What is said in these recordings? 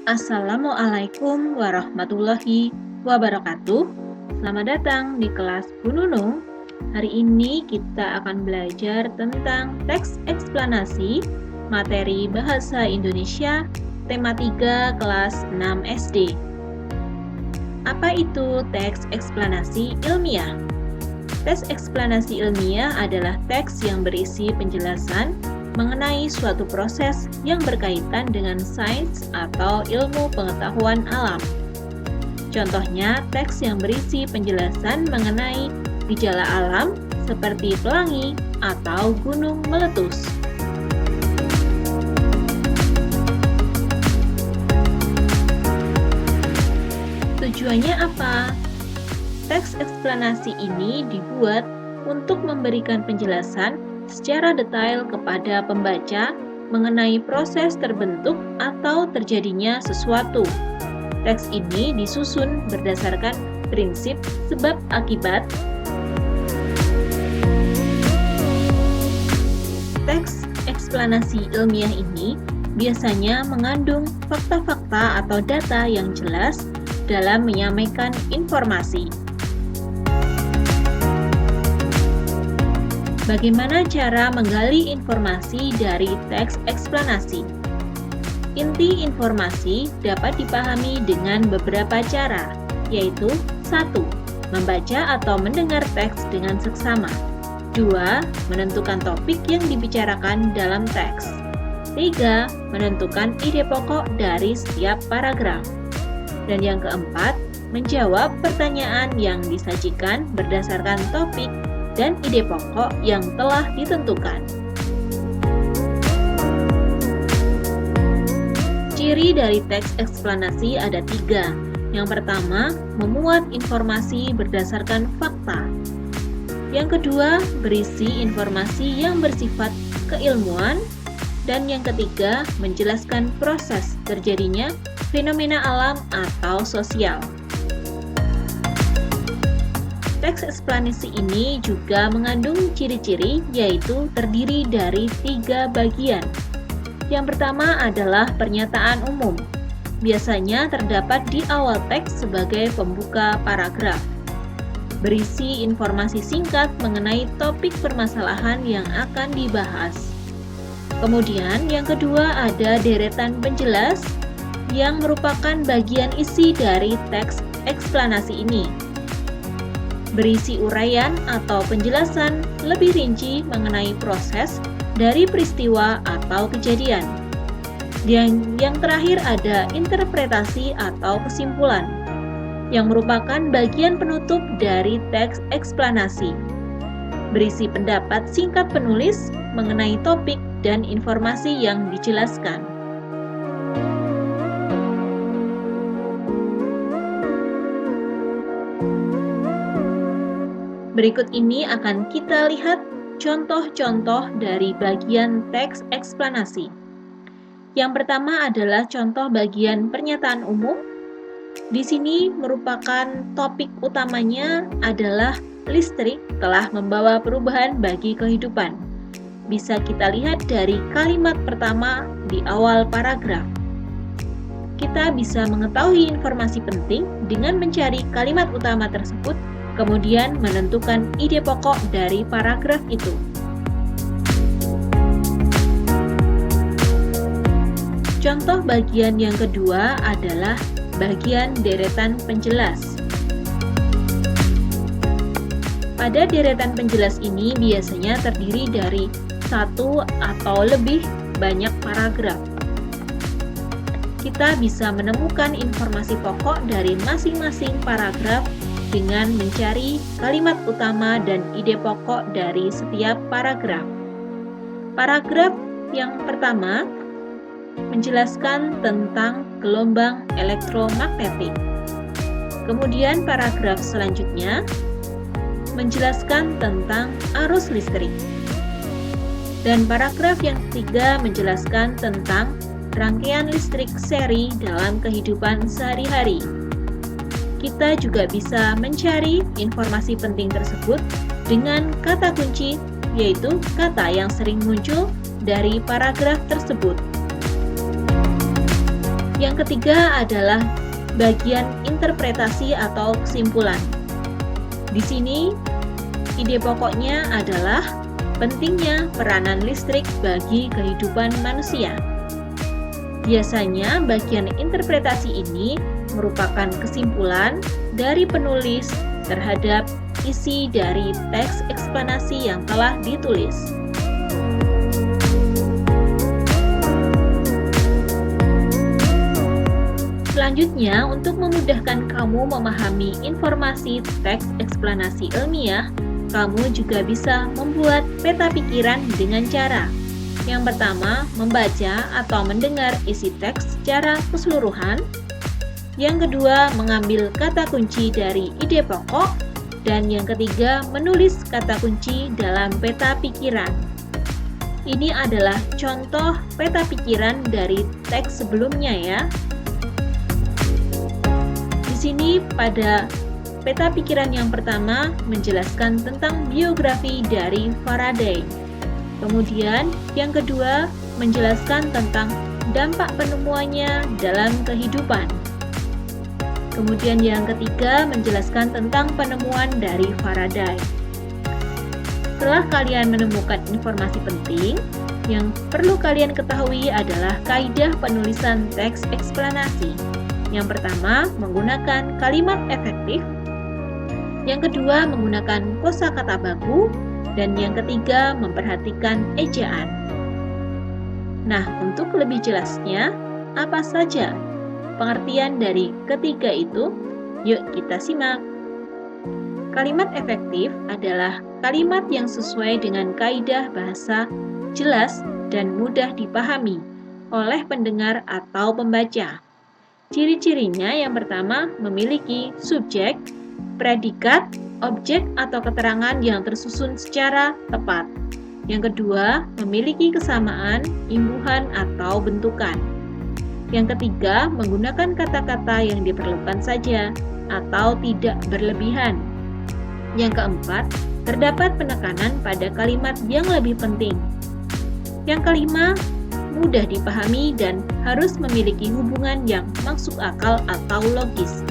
Assalamualaikum warahmatullahi wabarakatuh. Selamat datang di kelas Bu Nunung. Hari ini kita akan belajar tentang teks eksplanasi materi Bahasa Indonesia tema 3 kelas 6 SD. Apa itu teks eksplanasi ilmiah? Teks eksplanasi ilmiah adalah teks yang berisi penjelasan mengenai suatu proses yang berkaitan dengan sains atau ilmu pengetahuan alam. Contohnya, teks yang berisi penjelasan mengenai gejala alam seperti pelangi atau gunung meletus. Tujuannya apa? Teks eksplanasi ini dibuat untuk memberikan penjelasan secara detail kepada pembaca mengenai proses terbentuk atau terjadinya sesuatu. Teks ini disusun berdasarkan prinsip sebab akibat. Teks eksplanasi ilmiah ini biasanya mengandung fakta-fakta atau data yang jelas dalam menyampaikan informasi. Bagaimana cara menggali informasi dari teks eksplanasi? Inti informasi dapat dipahami dengan beberapa cara, yaitu 1. Membaca atau mendengar teks dengan seksama. 2. Menentukan topik yang dibicarakan dalam teks. 3. Menentukan ide pokok dari setiap paragraf. Dan yang keempat, menjawab pertanyaan yang disajikan berdasarkan topik dan ide pokok yang telah ditentukan. Ciri dari teks eksplanasi ada 3. Yang pertama, memuat informasi berdasarkan fakta. Yang kedua, berisi informasi yang bersifat keilmuan. Dan yang ketiga, menjelaskan proses terjadinya fenomena alam atau sosial. Teks eksplanasi ini juga mengandung ciri-ciri, yaitu terdiri dari 3 bagian. Yang pertama adalah pernyataan umum. Biasanya terdapat di awal teks sebagai pembuka paragraf. Berisi informasi singkat mengenai topik permasalahan yang akan dibahas. Kemudian yang kedua ada deretan penjelas, yang merupakan bagian isi dari teks eksplanasi ini. Berisi uraian atau penjelasan lebih rinci mengenai proses dari peristiwa atau kejadian. Yang terakhir ada interpretasi atau kesimpulan, yang merupakan bagian penutup dari teks eksplanasi. Berisi pendapat singkat penulis mengenai topik dan informasi yang dijelaskan. Berikut ini akan kita lihat contoh-contoh dari bagian teks eksplanasi. Yang pertama adalah contoh bagian pernyataan umum. Di sini merupakan topik utamanya adalah listrik telah membawa perubahan bagi kehidupan. Bisa kita lihat dari kalimat pertama di awal paragraf. Kita bisa mengetahui informasi penting dengan mencari kalimat utama tersebut, kemudian menentukan ide pokok dari paragraf itu. Contoh bagian yang kedua adalah bagian deretan penjelas. Pada deretan penjelas ini biasanya terdiri dari 1 atau lebih banyak paragraf. Kita bisa menemukan informasi pokok dari masing-masing paragraf dengan mencari kalimat utama dan ide pokok dari setiap paragraf. Paragraf yang pertama menjelaskan tentang gelombang elektromagnetik. Kemudian paragraf selanjutnya menjelaskan tentang arus listrik. Dan paragraf yang ketiga menjelaskan tentang rangkaian listrik seri dalam kehidupan sehari-hari. Kita juga bisa mencari informasi penting tersebut dengan kata kunci, yaitu kata yang sering muncul dari paragraf tersebut. Yang ketiga adalah bagian interpretasi atau kesimpulan. Di sini, ide pokoknya adalah pentingnya peranan listrik bagi kehidupan manusia. Biasanya, bagian interpretasi ini merupakan kesimpulan dari penulis terhadap isi dari teks eksplanasi yang telah ditulis. Selanjutnya, untuk memudahkan kamu memahami informasi teks eksplanasi ilmiah, kamu juga bisa membuat peta pikiran dengan cara yang pertama, membaca atau mendengar isi teks secara keseluruhan. Yang kedua, mengambil kata kunci dari ide pokok. Dan yang ketiga, menulis kata kunci dalam peta pikiran. Ini adalah contoh peta pikiran dari teks sebelumnya ya. Di sini pada peta pikiran yang pertama menjelaskan tentang biografi dari Faraday. Kemudian yang kedua menjelaskan tentang dampak penemuannya dalam kehidupan. Kemudian yang ketiga menjelaskan tentang penemuan dari Faraday. Setelah kalian menemukan informasi penting, yang perlu kalian ketahui adalah kaidah penulisan teks eksplanasi. Yang pertama, menggunakan kalimat efektif. Yang kedua, menggunakan kosakata baku. Dan yang ketiga, memperhatikan ejaan. Nah, untuk lebih jelasnya, apa saja pengertian dari ketiga itu? Yuk kita simak. Kalimat efektif adalah kalimat yang sesuai dengan kaidah bahasa, jelas dan mudah dipahami oleh pendengar atau pembaca. Ciri-cirinya yang pertama memiliki subjek, predikat, objek atau keterangan yang tersusun secara tepat. Yang kedua, memiliki kesamaan, imbuhan atau bentukan. Yang ketiga, menggunakan kata-kata yang diperlukan saja atau tidak berlebihan. Yang keempat, terdapat penekanan pada kalimat yang lebih penting. Yang kelima, mudah dipahami dan harus memiliki hubungan yang masuk akal atau logis.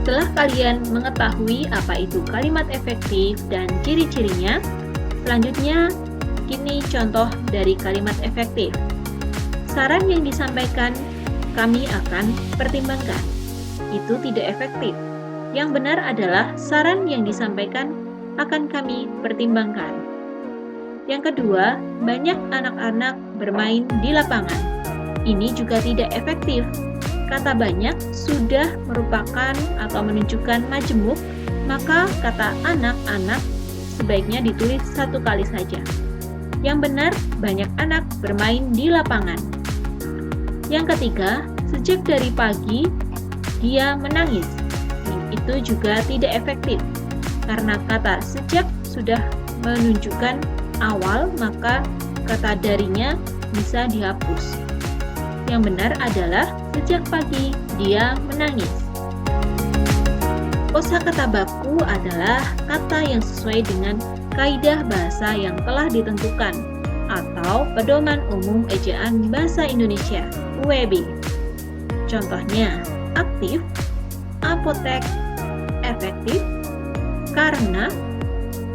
Setelah kalian mengetahui apa itu kalimat efektif dan ciri-cirinya, selanjutnya kini contoh dari kalimat efektif. Saran yang disampaikan kami akan pertimbangkan. Itu tidak efektif. Yang benar adalah saran yang disampaikan akan kami pertimbangkan. Yang kedua, banyak anak-anak bermain di lapangan. Ini juga tidak efektif. Kata banyak sudah merupakan atau menunjukkan majemuk, maka kata anak-anak sebaiknya ditulis satu kali saja. Yang benar, banyak anak bermain di lapangan. Yang ketiga, sejak dari pagi dia menangis. Itu juga tidak efektif. Karena kata sejak sudah menunjukkan awal, maka kata darinya bisa dihapus. Yang benar adalah sejak pagi dia menangis. Kosakata baku adalah kata yang sesuai dengan kaidah bahasa yang telah ditentukan atau pedoman umum ejaan bahasa Indonesia (UEB). Contohnya, aktif, apotek, efektif, karena,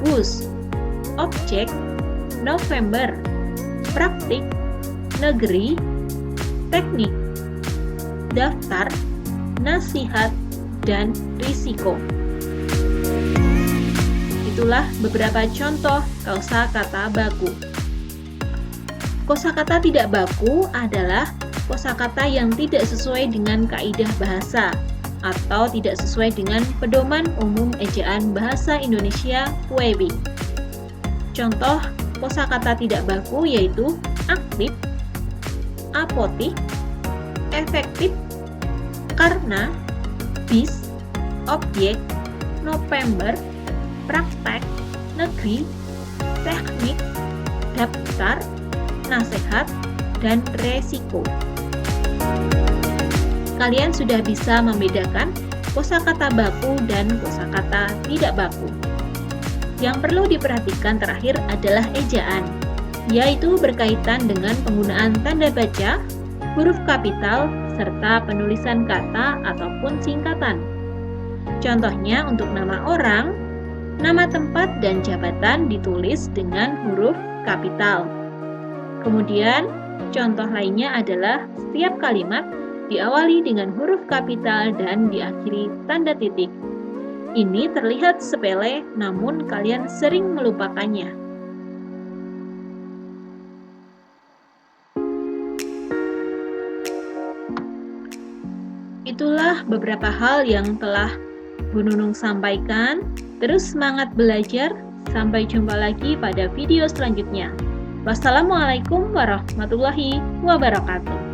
bus, objek, November, praktik, negeri, teknik, daftar, nasihat, dan risiko. Itulah beberapa contoh kosakata baku. Kosakata tidak baku adalah kosakata yang tidak sesuai dengan kaidah bahasa atau tidak sesuai dengan pedoman umum ejaan bahasa Indonesia (UEB). Contoh kosakata tidak baku yaitu aktif, apotik, efektif, karena, bis, objek, November, praktek, negeri, teknik, daftar, nasihat, dan resiko. Kalian sudah bisa membedakan kosakata baku dan kosakata tidak baku. Yang perlu diperhatikan terakhir adalah ejaan. yaitu berkaitan dengan penggunaan tanda baca, huruf kapital, serta penulisan kata ataupun singkatan. Contohnya untuk nama orang, nama tempat dan jabatan ditulis dengan huruf kapital. Kemudian, contoh lainnya adalah setiap kalimat diawali dengan huruf kapital dan diakhiri tanda titik. Ini terlihat sepele, namun kalian sering melupakannya. Itulah beberapa hal yang telah Bu Nunung sampaikan. Terus semangat belajar. Sampai jumpa lagi pada video selanjutnya. Wassalamualaikum warahmatullahi wabarakatuh.